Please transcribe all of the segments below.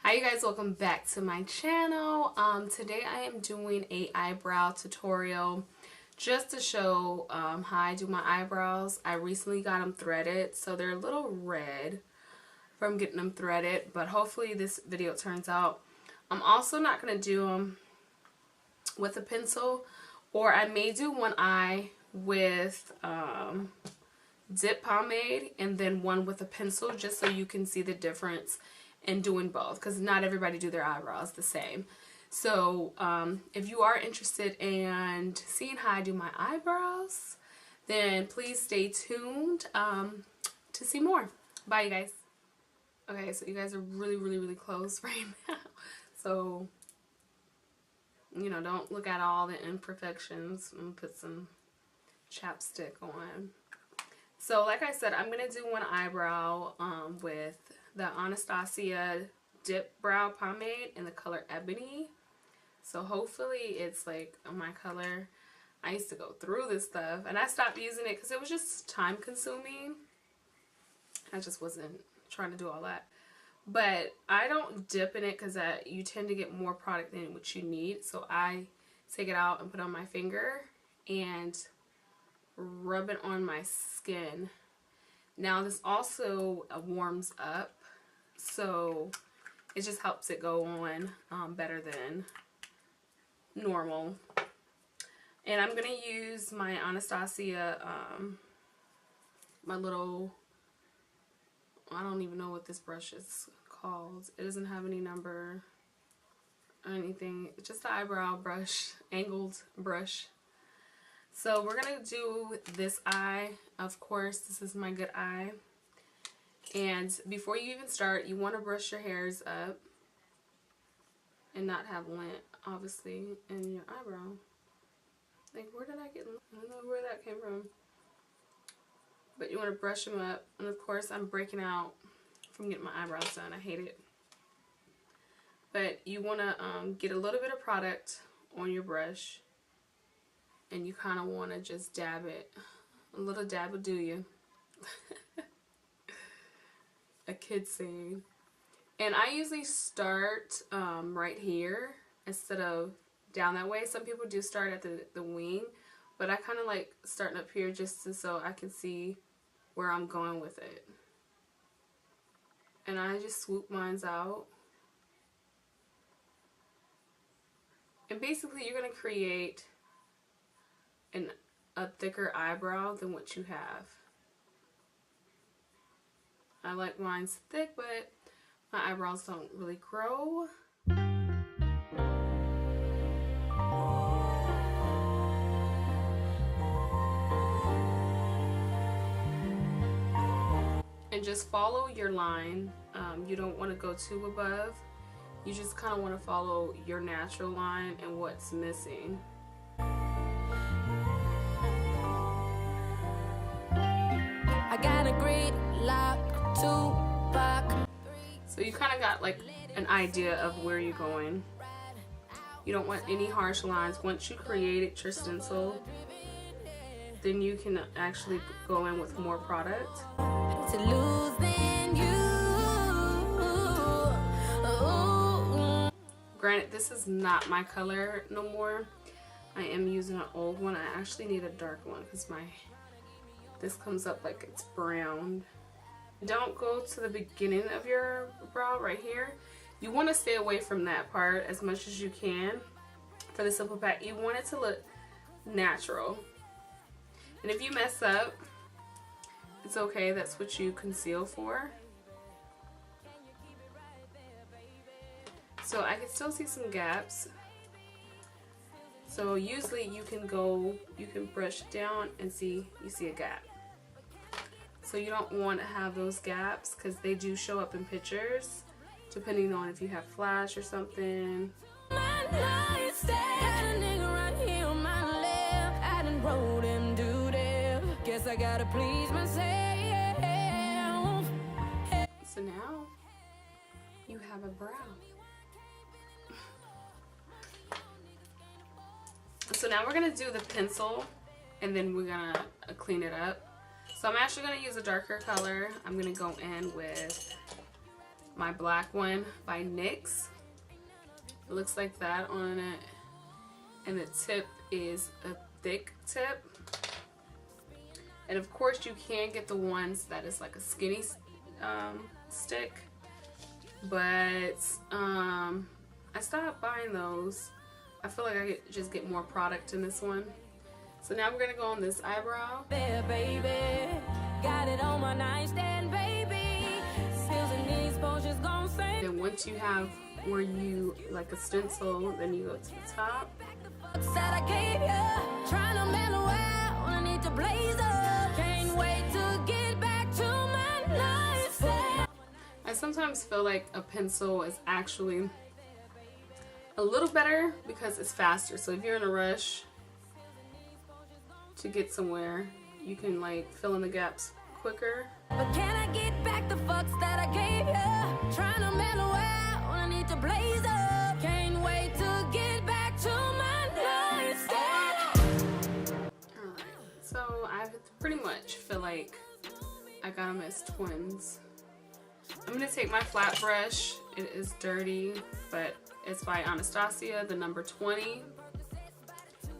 Hi you guys, welcome back to my channel. Today I am doing a eyebrow tutorial just to show how I do my eyebrows. I recently got them threaded, so they're a little red from getting them threaded, but hopefully this video turns out. I'm also not going to do them with a pencil, or I may do one eye with dip pomade and then one with a pencil, just so you can see the difference in doing both, because not everybody do their eyebrows the same. So if you are interested in seeing how I do my eyebrows, then please stay tuned to see more. Bye you guys. Okay, so you guys are really close right now, so you know, don't look at all the imperfections. I'm gonna put some chapstick on. So like I said, I'm gonna do one eyebrow with the Anastasia dip brow pomade in the color ebony. So hopefully it's like my color. I used to go through this stuff and I stopped using it because it was just time consuming. I just wasn't trying to do all that. But I don't dip in it because you tend to get more product than what you need. So I take it out and put it on my finger and rub it on my skin. Now this also warms up, so it just helps it go on better than normal. And I'm gonna use my Anastasia, my little, I don't even know what this brush is called. It doesn't have any number or anything. It's just an eyebrow brush, angled brush. So we're gonna do this eye. Of course, this is my good eye. And before you even start, you want to brush your hairs up and not have lint, obviously, in your eyebrow. Like, where did I get lint? I don't know where that came from. But you want to brush them up. And of course, I'm breaking out from getting my eyebrows done. I hate it. But you want to get a little bit of product on your brush. And you kind of want to just dab it. A little dab will do you. A kid saying. And I usually start right here instead of down that way. Some people do start at the wing. But I kind of like starting up here just so I can see where I'm going with it. And I just swoop mine out. And basically you're going to create a thicker eyebrow than what you have. I like mine's thick, but my eyebrows don't really grow. And just follow your line. You don't want to go too above. You just kind of want to follow your natural line and what's missing. I got a great lock to back. So you kind of got like an idea of where you're going. You don't want any harsh lines. Once you created your stencil, then you can actually go in with more product. To lose than you. Granted, this is not my color no more. I am using an old one. I actually need a dark one because this comes up like it's brown. Don't go to the beginning of your brow right here. You want to stay away from that part as much as you can for the simple fact you want it to look natural. And if you mess up, it's okay. That's what you conceal for. So I can still see some gaps. So usually you can brush down and you see a gap. So you don't want to have those gaps because they do show up in pictures depending on if you have flash or something. I gotta please myself. So now you have a brow. So now we're gonna do the pencil and then we're gonna clean it up. So I'm actually gonna use a darker color. I'm gonna go in with my black one by NYX. It looks like that on it, and the tip is a thick tip. And of course you can get the ones that is like a skinny stick, but I stopped buying those. I feel like I could just get more product in this one. So now we're gonna go on this eyebrow. There, baby. Got it on my nightstand, baby. Skills and these potions gon' say. Then once you have where you like a stencil, then you go to the top. That I gave you, trying to mellow out. I need to blaze up. Can't wait to get back to my nightstand. I sometimes feel like a pencil is actually a little better because it's faster. So if you're in a rush to get somewhere, you can like fill in the gaps quicker. But can I get back the fucks that I gave you? Trying to mellow out. I need to blaze up. Can't wait to get back to my nightstand. Alright, so I pretty much feel like I got them as twins. I'm going to take my flat brush. It is dirty, but it's by Anastasia, the number 20.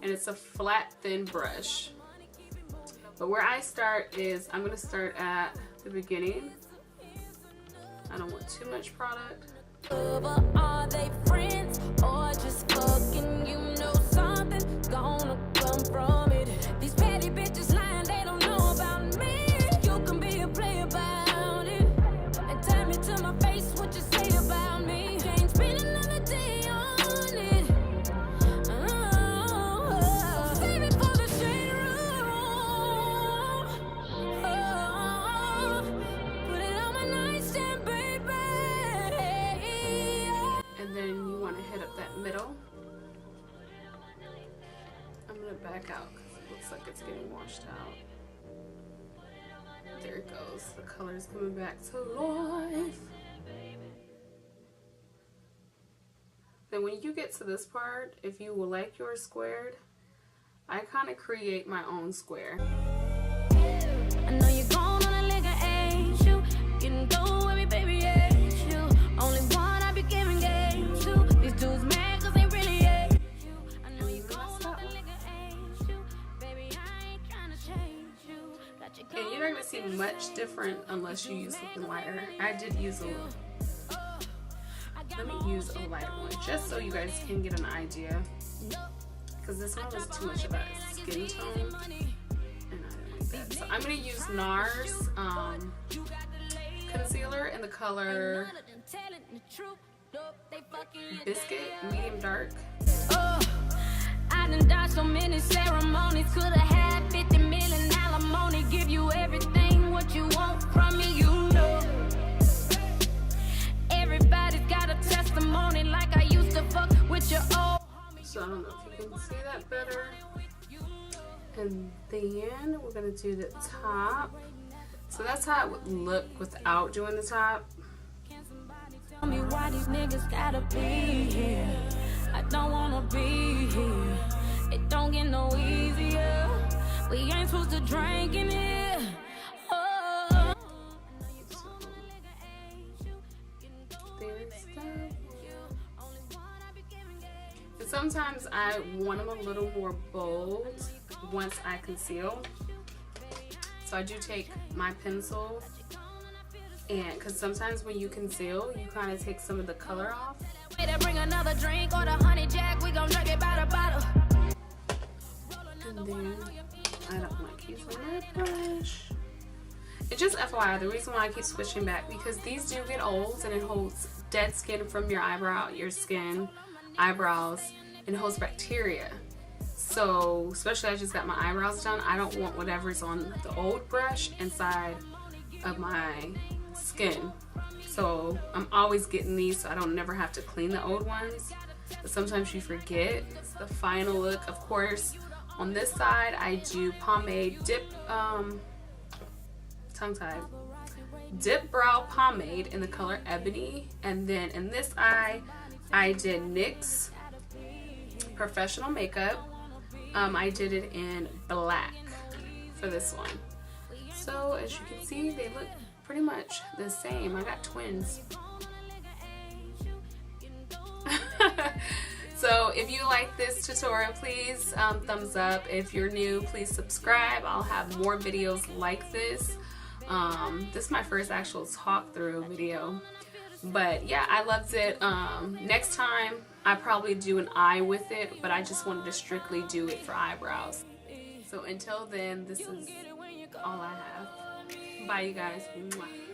And it's a flat, thin brush. But where I start is, I'm going to start at the beginning. I don't want too much product. Are they friends or just fucking? You know something's gonna come from it. These petty bitches lying, they don't know about me. You can be a player about it and tell me to my face what you say about me. Can't spend another day on it. Save it for the shade room. Put it on my nightstand, baby. And then you want to hit up that middle. I'm going to back out because it looks like it's getting washed out. There it goes. The color is coming back to life. Then when you get to this part, if you would like yours squared, I kind of create my own square. I know you're gone on a nigga, ain't you? Getting go with me, baby, ain't you? Only one I be giving game to. These dudes mad cause they really ain't you. I know you're gone on a nigga, ain't you? Baby, I ain't trying to change you. Got you And you're not going to see much different unless you use something lighter. I did use a little. Let me use a lighter one just so you guys can get an idea. Because this one was too much of a skin tone. And I don't like that. So I'm going to use Nars concealer in the color Biscuit, medium dark. I done died so many ceremonies. Could've had 50 million alimony. Give you everything what you want from me, you know. Everybody's got a testimony like I used to fuck with your old. So I don't know if you can see that better. And then we're going to do the top. So that's how it would look without doing the top. Tell me why these niggas gotta be here. I don't wanna be here. It don't get no easier. We ain't supposed to drink in here. Oh. There's that. And sometimes I want them a little more bold once I conceal. So I do take my pencil, and because sometimes when you conceal, you kind of take some of the color off. Bring another drink or the honey jack, we gon' drink it by the bottle. And then I don't like using that brush. And just FYI, the reason why I keep switching back, because these do get old and it holds dead skin from your eyebrow, your skin, eyebrows, and it holds bacteria. So, especially I just got my eyebrows done, I don't want whatever's on the old brush inside of my skin. So, I'm always getting these so I don't never have to clean the old ones. But sometimes you forget. It's the final look. Of course, on this side, I do pomade tongue-tied. Dipbrow pomade in the color Ebony. And then in this eye, I did NYX Professional Makeup. I did it in black for this one. So as you can see, they look pretty much the same. I got twins. So if you like this tutorial, please thumbs up. If you're new, please subscribe. I'll have more videos like this. This is my first actual talk through video. But yeah, I loved it. Next time I probably do an eye with it, but I just wanted to strictly do it for eyebrows. So until then, this is all I have. Bye you guys. Mwah.